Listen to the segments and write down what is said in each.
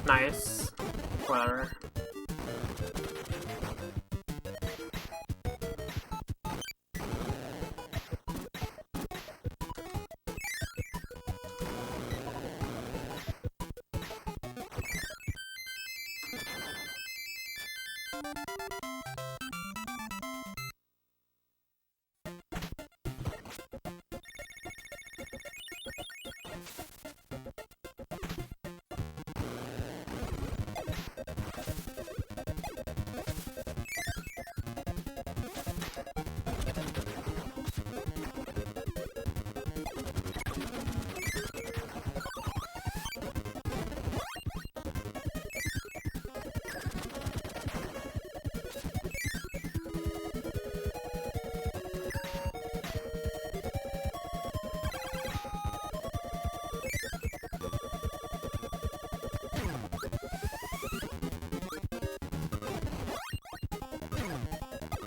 Nice. Whatever.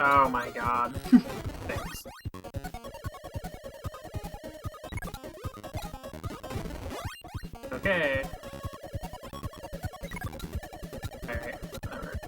Oh my god. Thanks. Okay. Alright, whatever.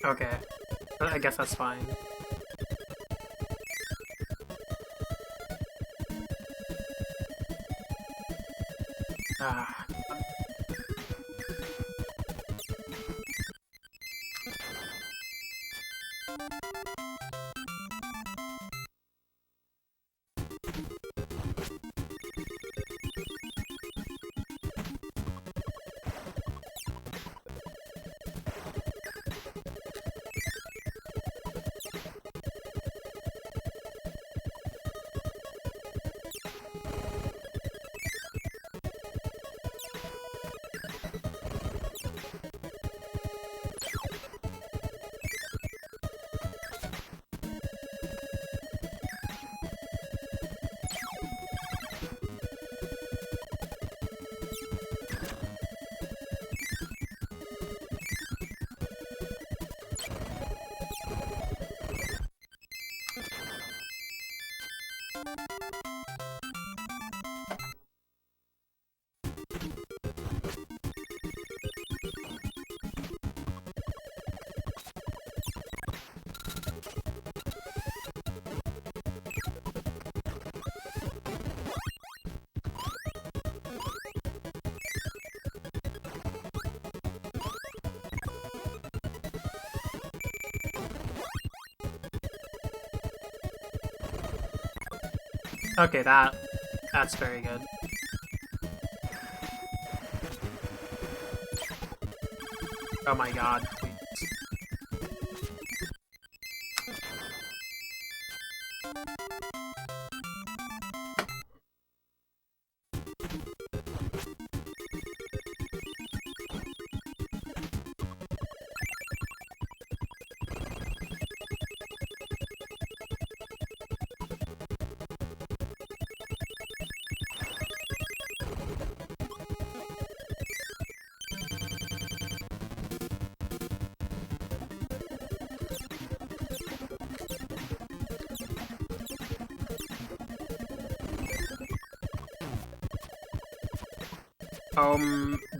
Okay, I guess that's fine. Ah. Okay, that's very good. Oh my god.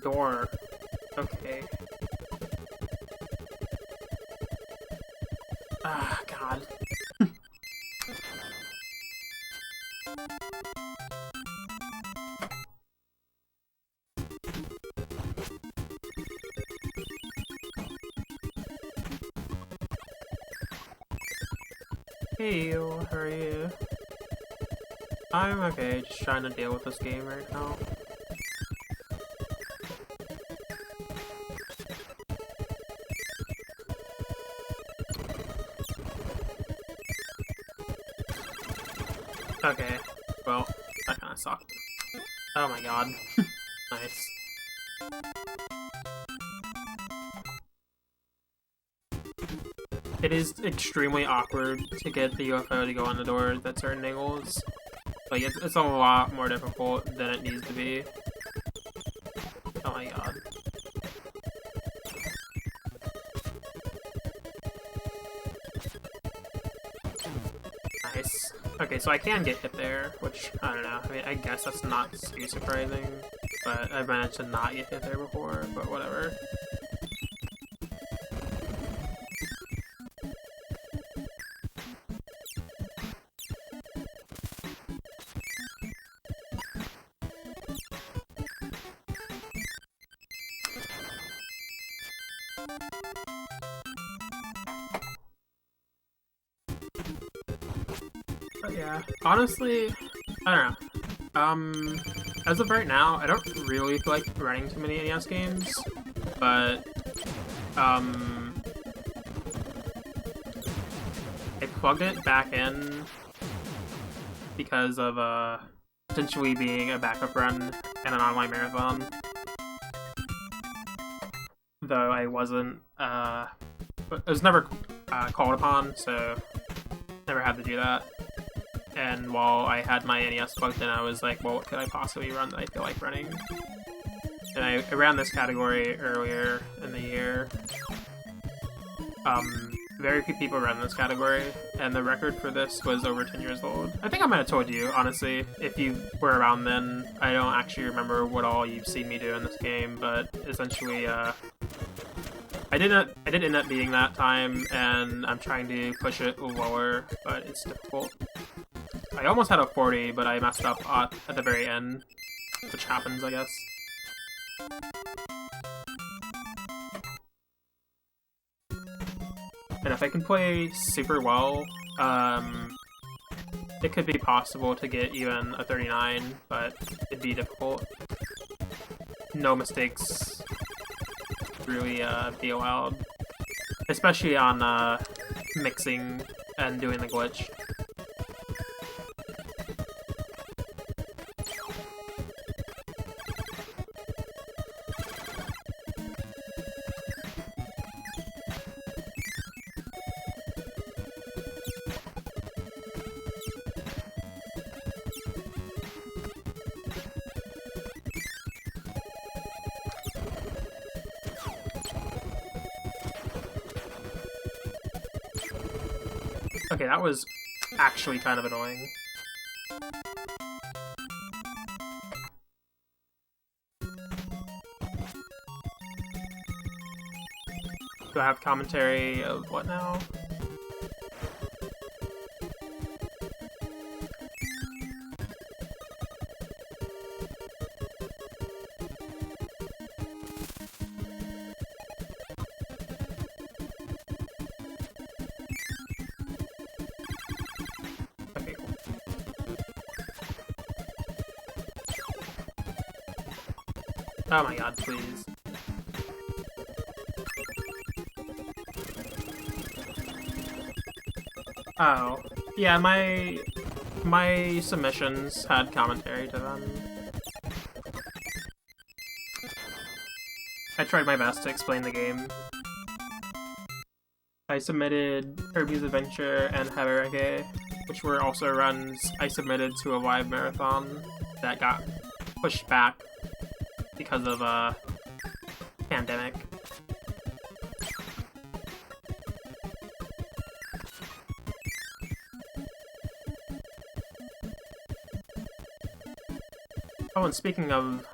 Door. Okay. Ah, God. Hey, how are you? I'm okay, just trying to deal with this game right now. Okay, well, that kinda sucked. Oh my god. Nice. It is extremely awkward to get the UFO to go on the door at certain angles. Like, it's a lot more difficult than it needs to be. Oh my god. Nice. Okay, so I can get hit there, which, I don't know. I mean, I guess that's not too surprising, but I've managed to not get hit there before, but whatever. But yeah, honestly, I don't know. As of right now, I don't really feel like running too many NES games, but, plugged it back in because of potentially being a backup run and an online marathon. Though I wasn't, it was never called upon, so never had to do that. And while I had my NES plugged in, I was like, well, what could I possibly run that I feel like running? And I ran this category earlier in the year. Very few people run this category, and the record for this was over 10 years old. I think I might have told you, honestly, if you were around then. I don't actually remember what all you've seen me do in this game, but essentially, I did end up beating that time, and I'm trying to push it lower, but it's difficult. I almost had a 40, but I messed up at the very end, which happens, I guess. And if I can play super well, it could be possible to get even a 39, but it'd be difficult. No mistakes really be allowed, especially on mixing and doing the glitch. Okay, that was actually kind of annoying. Do I have commentary of what now? Oh my god, please. Oh. Yeah, my submissions had commentary to them. I tried my best to explain the game. I submitted Kirby's Adventure and Haverege, which were also runs I submitted to a live marathon that got pushed back because of a pandemic. Oh, and speaking of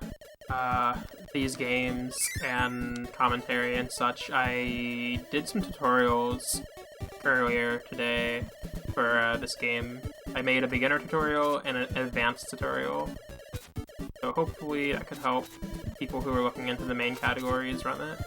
these games and commentary and such, I did some tutorials earlier today for this game. I made a beginner tutorial and an advanced tutorial. So hopefully that could help people who are looking into the main categories run it.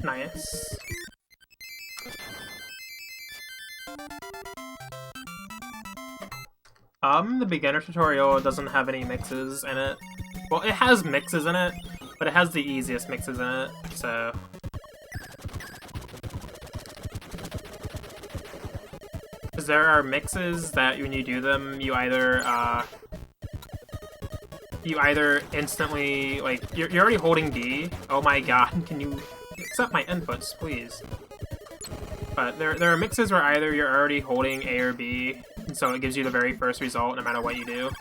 Nice. The beginner tutorial doesn't have any mixes in it. Well, it has mixes in it, but it has the easiest mixes in it, so... there are mixes that when you do them, you either instantly, like, you're already holding D. Oh my god, can you accept my inputs, please? But there are mixes where either you're already holding A or B, and so it gives you the very first result no matter what you do.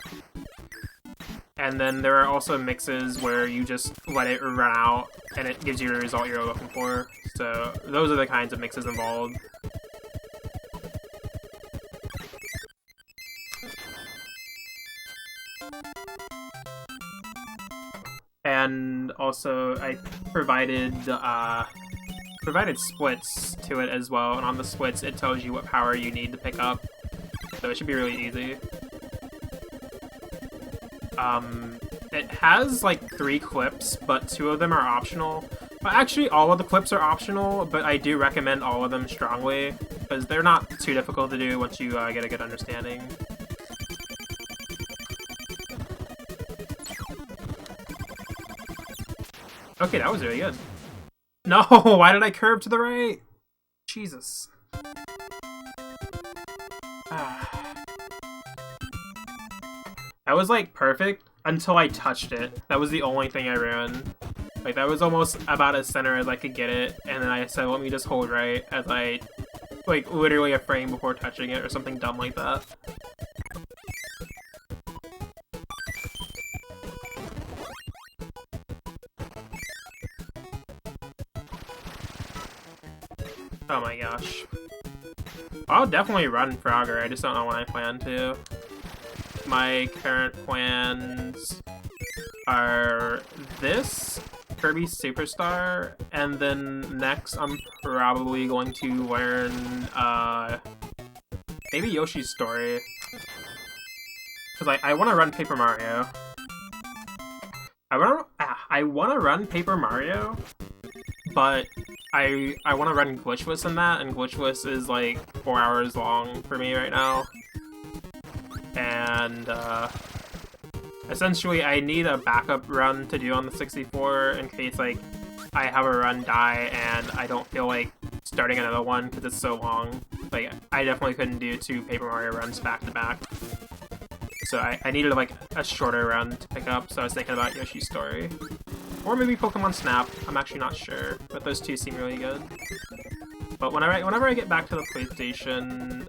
And then there are also mixes where you just let it run out, and it gives you the result you're looking for. So those are the kinds of mixes involved. And also, I provided splits to it as well, and on the splits it tells you what power you need to pick up, so it should be really easy. It has like 3 clips, but 2 of them are optional. Well, actually, all of the clips are optional, but I do recommend all of them strongly, because they're not too difficult to do once you get a good understanding. Okay, that was really good. No, why did I curve to the right? Jesus. That was like perfect until I touched it. That was the only thing I ruined. Like that was almost about as center as I could get it, and then I said, let me just hold right as I, like literally a frame before touching it or something dumb like that. Oh my gosh. I'll definitely run Frogger, I just don't know when I plan to. My current plans are this, Kirby Superstar, and then next I'm probably going to learn, maybe Yoshi's Story. Because I want to run Paper Mario. I want to run Paper Mario, but I want to run Glitchless in that, and Glitchless is like 4 hours long for me right now. And essentially I need a backup run to do on the 64 in case like I have a run die and I don't feel like starting another one because it's so long. Like I definitely couldn't do 2 Paper Mario runs back to back. So I needed like a shorter run to pick up, so I was thinking about Yoshi's Story. Or maybe Pokemon Snap, I'm actually not sure, but those 2 seem really good. But whenever I get back to the PlayStation,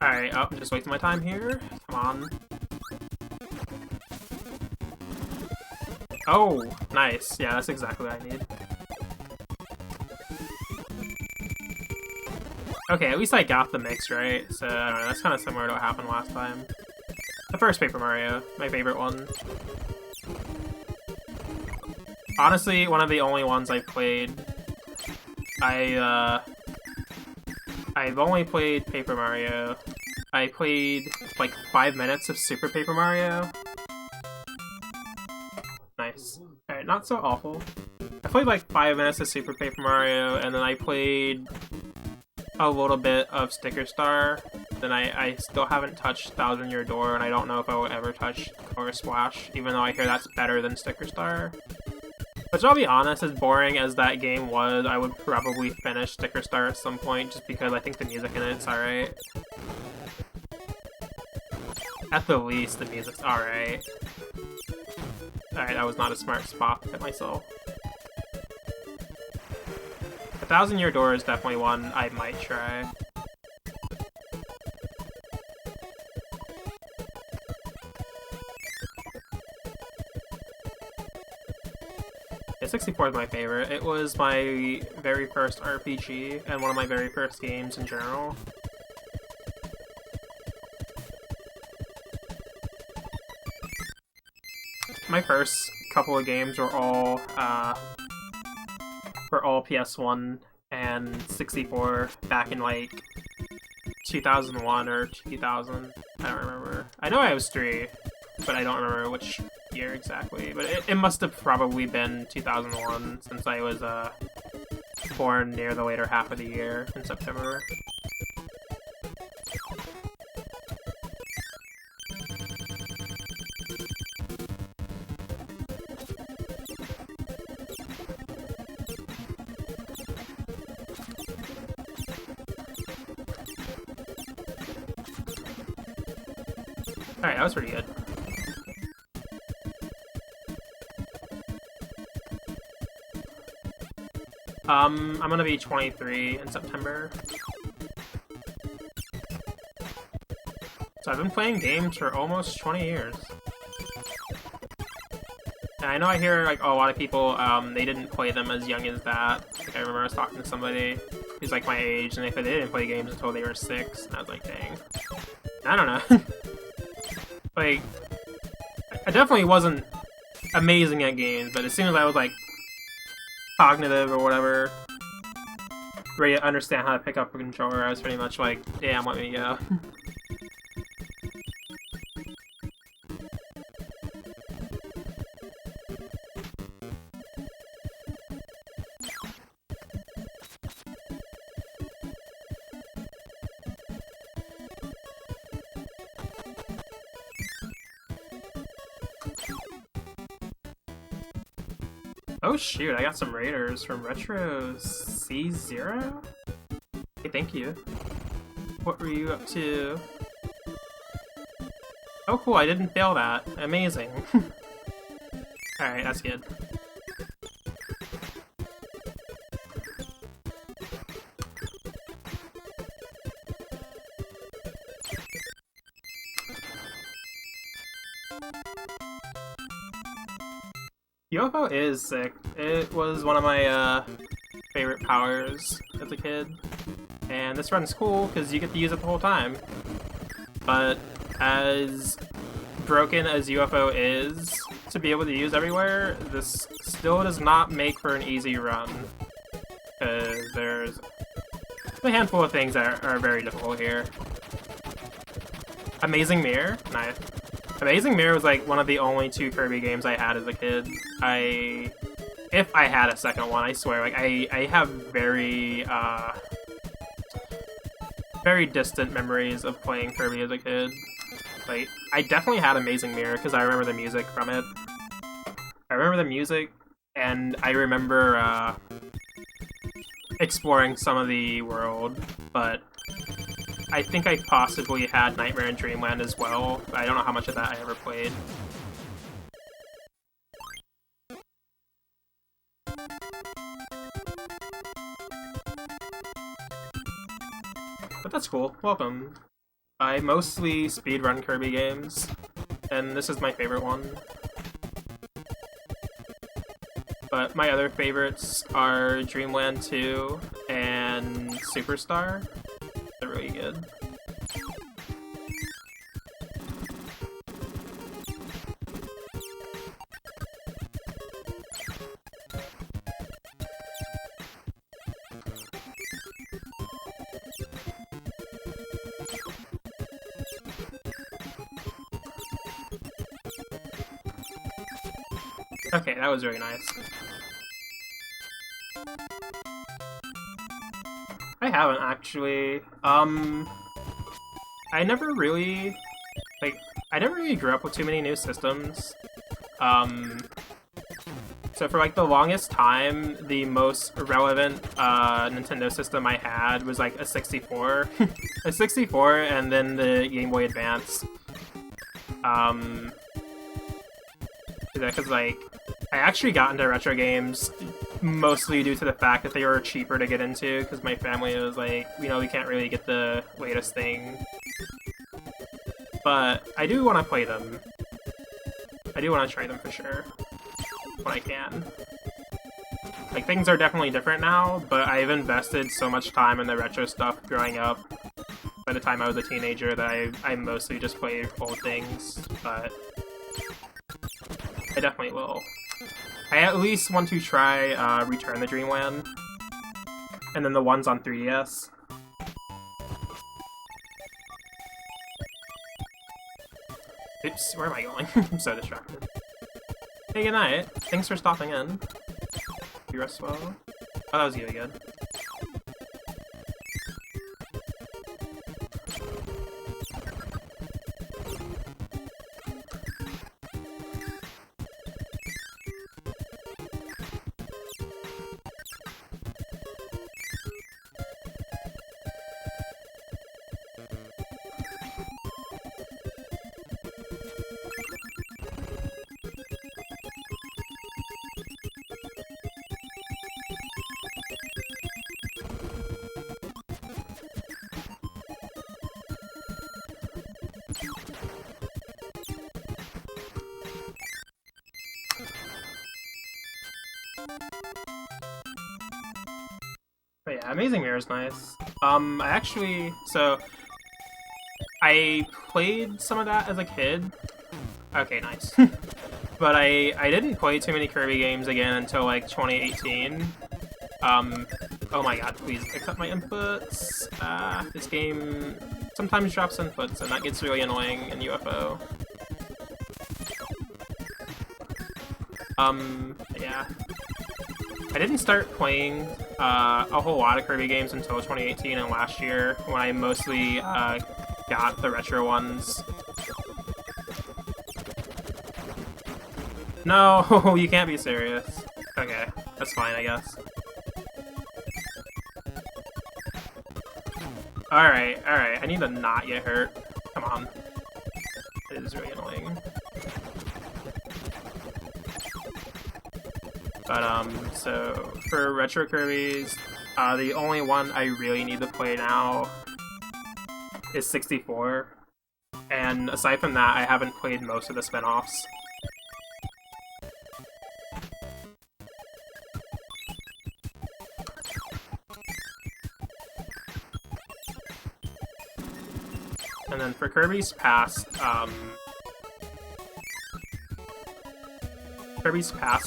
alright, I'm just wasting my time here. Come on. Oh, nice. Yeah, that's exactly what I need. Okay, at least I got the mix right, so I don't know, that's kind of similar to what happened last time. The first Paper Mario, my favorite one. Honestly, one of the only ones I've played. I've only played Paper Mario. I played like 5 minutes of Super Paper Mario. Nice. Alright, not so awful. I played like 5 minutes of Super Paper Mario, and then I played a little bit of Sticker Star. Then I still haven't touched 1000 Year Door, and I don't know if I will ever touch Color Splash, even though I hear that's better than Sticker Star. Which, I'll be honest, as boring as that game was, I would probably finish Sticker Star at some point, just because I think the music in it's alright. At the least, the music's alright. Alright, that was not a smart spot to hit myself. 1000 Year Door is definitely one I might try. Yeah, 64 is my favorite. It was my very first RPG, and one of my very first games in general. My first couple of games were all PS1 and 64 back in like 2001 or 2000. I don't remember. I know I was 3, but I don't remember which year exactly. But it must have probably been 2001 since I was born near the later half of the year in September. Alright, that was pretty good. I'm gonna be 23 in September. So I've been playing games for almost 20 years. And I know I hear, like, a lot of people, they didn't play them as young as that. Like, I remember I was talking to somebody who's, like, my age, and they said they didn't play games until they were 6, and I was like, dang. I don't know. Like, I definitely wasn't amazing at games, but as soon as I was, like, cognitive or whatever, ready to understand how to pick up a controller, I was pretty much like, damn, let me go. Oh shoot, I got some raiders from Retro C0? Hey, thank you. What were you up to? Oh cool, I didn't fail that. Amazing. Alright, that's good. UFO is sick. It was one of my favorite powers as a kid. And this run's cool because you get to use it the whole time. But as broken as UFO is to be able to use everywhere, this still does not make for an easy run. Because there's a handful of things that are very difficult here. Amazing Mirror? Nice. Amazing Mirror was like one of the only 2 Kirby games I had as a kid. If I had a second one, I swear, like I have very distant memories of playing Kirby as a kid. Like, I definitely had Amazing Mirror because I remember the music from it. I remember the music, and I remember exploring some of the world, but I think I possibly had Nightmare in Dreamland as well. I don't know how much of that I ever played. But that's cool. Welcome. I mostly speedrun Kirby games, and this is my favorite one. But my other favorites are Dreamland 2 and Superstar. They're really good. Okay, that was very nice. I haven't actually. I never really grew up with too many new systems. So for like the longest time, the most relevant Nintendo system I had was like a 64. A 64 and then the Game Boy Advance. Because like, I actually got into retro games mostly due to the fact that they were cheaper to get into, because my family was like, you know, we can't really get the latest thing. But I do want to play them. I do want to try them for sure, when I can. Like, things are definitely different now, but I've invested so much time in the retro stuff growing up. By the time I was a teenager, that I mostly just played old things, but I definitely will. I at least want to try Return to Dreamland, and then the ones on 3DS. Oops, where am I going? I'm so distracted. Hey, good night. Thanks for stopping in. You rest well? Oh, that was really good. But yeah, Amazing Mirror is nice. I played some of that as a kid. Okay, nice. But I didn't play too many Kirby games again until like 2018. Oh my god, please accept my inputs. This game sometimes drops inputs, and that gets really annoying in UFO. Yeah. I didn't start playing a whole lot of Kirby games until 2018 and last year, when I mostly got the retro ones. No, you can't be serious. Okay, that's fine, I guess. Alright, I need to not get hurt. Come on. It is really annoying. But, so, for Retro Kirby's, the only one I really need to play now is 64. And aside from that, I haven't played most of the spin-offs. And then for Kirby's Past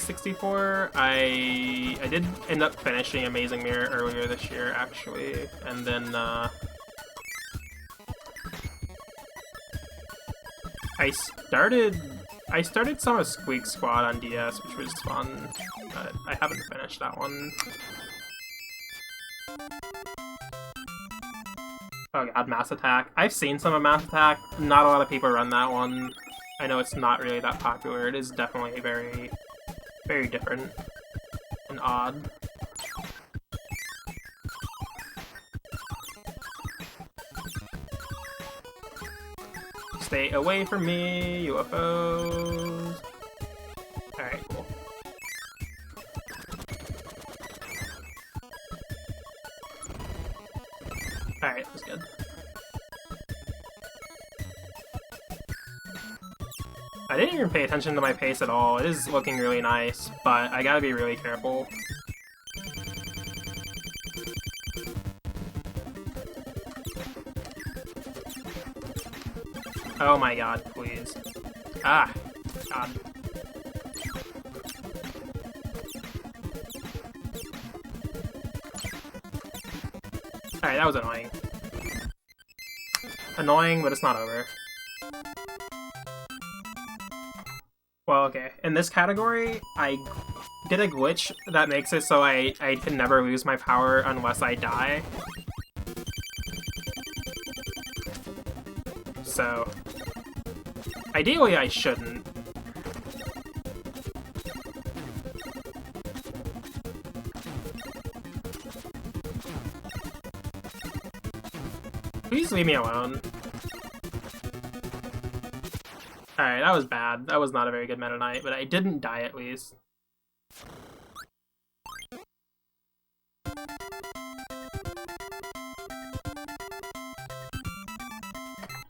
64, I did end up finishing Amazing Mirror earlier this year, actually, and then I started some of Squeak Squad on DS, which was fun, but I haven't finished that one. Oh god, Mass Attack. I've seen some of Mass Attack. Not a lot of people run that one. I know it's not really that popular. It is definitely very, very different and odd. Stay away from me, UFOs. Alright, cool. Alright, that's good. I didn't even pay attention to my pace at all. It is looking really nice, but I gotta be really careful. Oh my god, please. Ah, god. Alright, that was annoying. Annoying, but it's not over. Well, okay. In this category, I did a glitch that makes it so I can never lose my power unless I die. So, ideally I shouldn't. Please leave me alone. Alright, that was bad. That was not a very good Meta Knight, but I didn't die at least.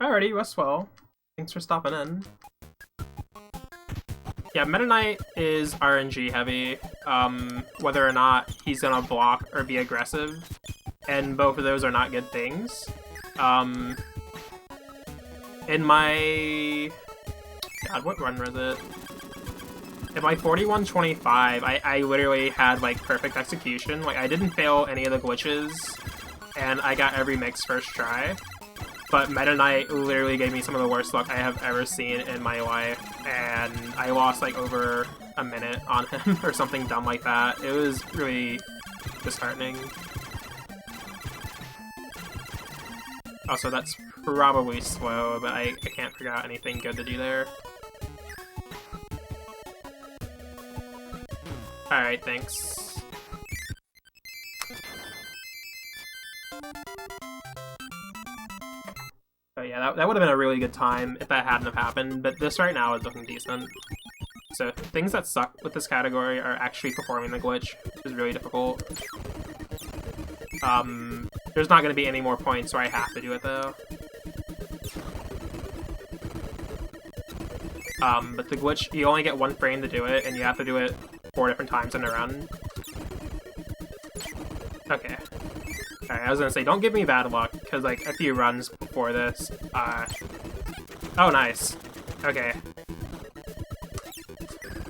Alrighty, Westwell. Thanks for stopping in. Yeah, Meta Knight is RNG heavy, whether or not he's gonna block or be aggressive, and both of those are not good things. In my... God, what run was it? In my 4125, I literally had, like, perfect execution. Like, I didn't fail any of the glitches, and I got every mix first try. But Meta Knight literally gave me some of the worst luck I have ever seen in my life, and I lost, like, over a minute on him, or something dumb like that. It was really disheartening. Also, that's probably slow, but I can't figure out anything good to do there. Alright, thanks. But yeah, that would have been a really good time if that hadn't have happened, but this right now is looking decent. So, things that suck with this category are actually performing the glitch, which is really difficult. There's not going to be any more points where I have to do it, though. But the glitch, you only get one frame to do it, and you have to do it 4 different times in a run. Okay. Alright, I was gonna say, don't give me bad luck, because, like, a few runs before this, oh, nice. Okay.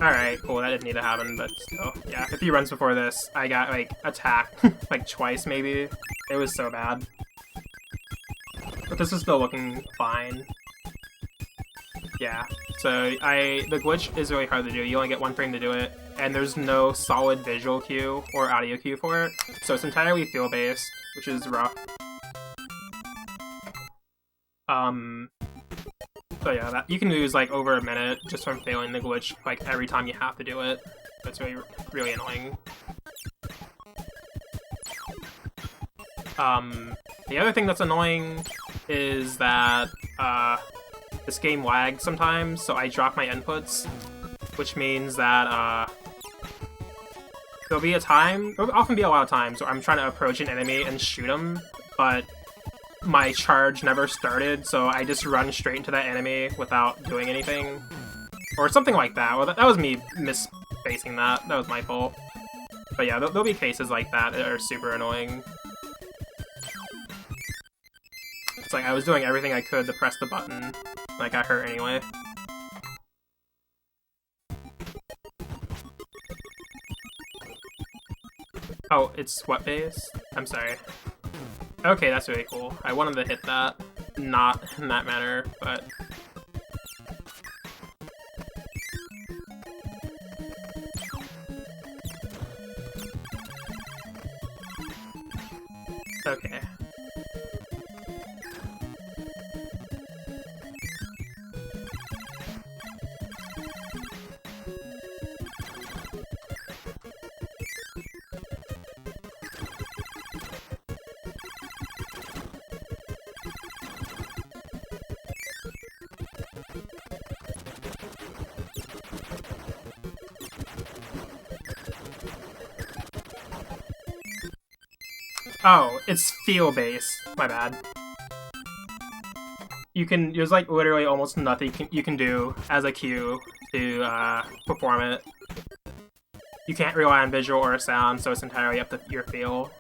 Alright, cool, that didn't need to happen, but still. Yeah, a few runs before this, I got, like, attacked, like, twice, maybe. It was so bad. But this is still looking fine. Yeah, so the glitch is really hard to do. You only get 1 frame to do it, and there's no solid visual cue or audio cue for it, so it's entirely feel-based, which is rough. So yeah, that you can lose like over a minute just from failing the glitch like every time you have to do it. That's really, really annoying. The other thing that's annoying is that this game lags sometimes, so I drop my inputs, which means that there'll be a time, there'll often be a lot of times where I'm trying to approach an enemy and shoot him, but my charge never started, so I just run straight into that enemy without doing anything. Or something like that. Well, that was me misspacing that. That was my fault. But yeah, there'll be cases like that that are super annoying. It's like I was doing everything I could to press the button, and I got hurt anyway. Oh, it's sweat-based? I'm sorry. Okay, that's really cool. I wanted to hit that, not in that manner, but... Okay. Oh, it's feel-based. My bad. There's like literally almost nothing you can do as a cue to perform it. You can't rely on visual or sound, so it's entirely up to your feel.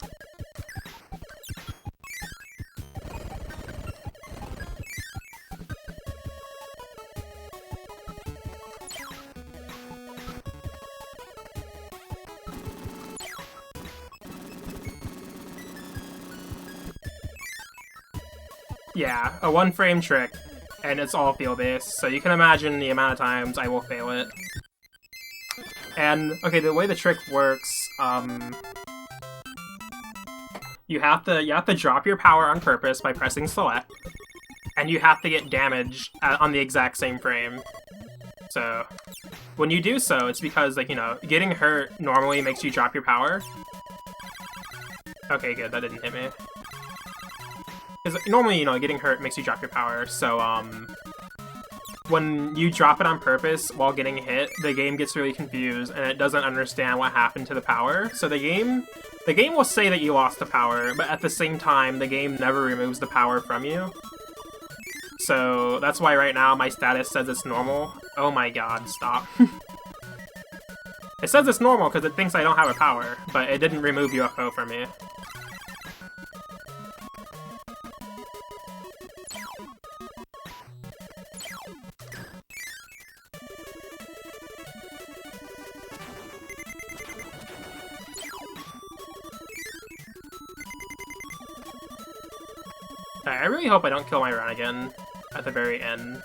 Yeah, a 1-frame trick, and it's all feel-based, so you can imagine the amount of times I will fail it. And, okay, the way the trick works, you have to drop your power on purpose by pressing select, and you have to get damaged on the exact same frame. So, when you do so, it's because, like, you know, getting hurt normally makes you drop your power. Okay, good, that didn't hit me. Because normally, you know, getting hurt makes you drop your power, so, when you drop it on purpose while getting hit, the game gets really confused, and it doesn't understand what happened to the power. So the game will say that you lost the power, but at the same time, the game never removes the power from you. So that's why right now my status says it's normal. Oh my god, stop. It says it's normal because it thinks I don't have a power, but it didn't remove UFO from me. I really hope I don't kill my run again at the very end.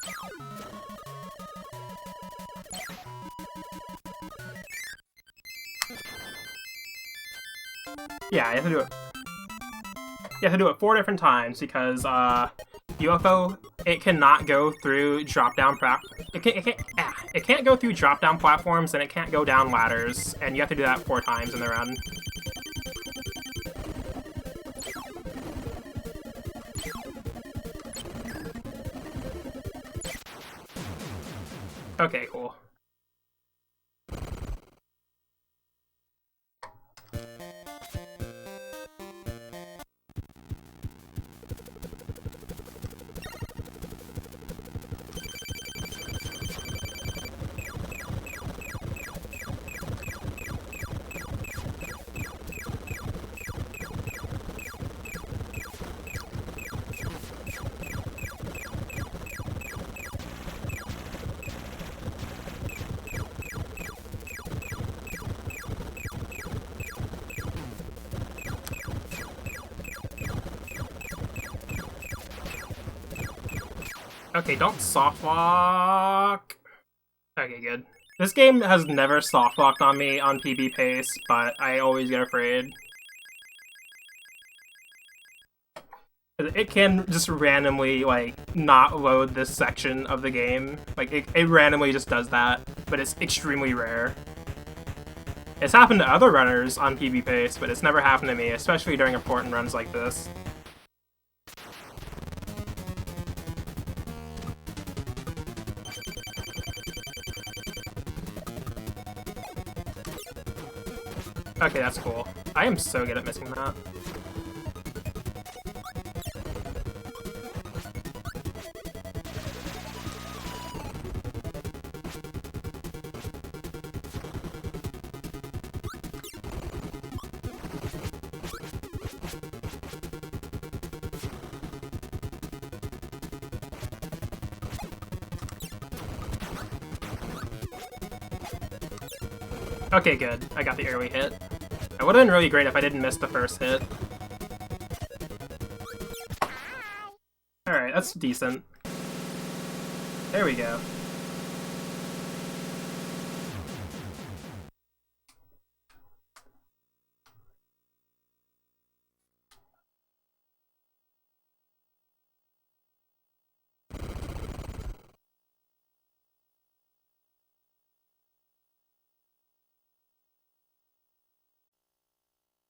Yeah, you have to do it. You have to do it 4 different times because UFO, it cannot go through drop-down it can't go through drop-down platforms, and it can't go down ladders, and you have to do that 4 times in the run. Okay, cool. Okay, don't soft lock. Okay, good. This game has never soft locked on me on PB pace, but I always get afraid. It can just randomly, like, not load this section of the game. Like, it randomly just does that, but it's extremely rare. It's happened to other runners on PB pace, but it's never happened to me, especially during important runs like this. Okay, that's cool. I am so good at missing that. Okay, good. I got the early hit. It would have been really great if I didn't miss the first hit. Alright, that's decent. There we go.